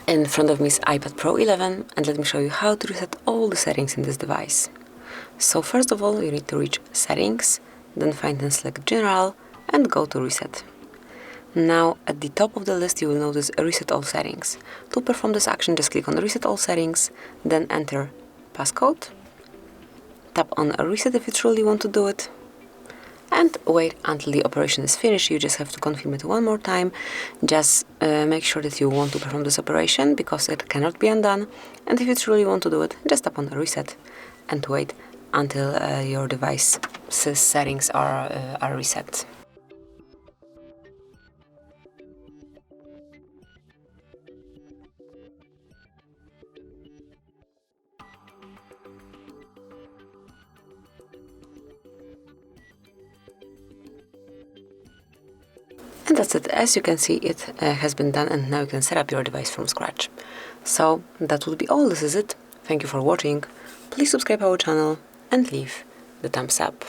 In front of me is iPad Pro 11, and let me show you how to reset all the settings in this device. So first of all, you need to reach Settings, then find and select General, and go to Reset. Now, at the top of the list, you will notice Reset All Settings. To perform this action, just click on Reset All Settings, then enter passcode, tap on Reset if you truly want to do it, and wait until the operation is finished. You just have to confirm it one more time. Just make sure that you want to perform this operation because it cannot be undone. And if you truly want to do it, just tap on Reset and wait until your device's settings are reset. And that's it. As you can see, it has been done, and now you can set up your device from scratch. So that will be all. This is it. Thank you for watching. Please subscribe our channel and leave the thumbs up.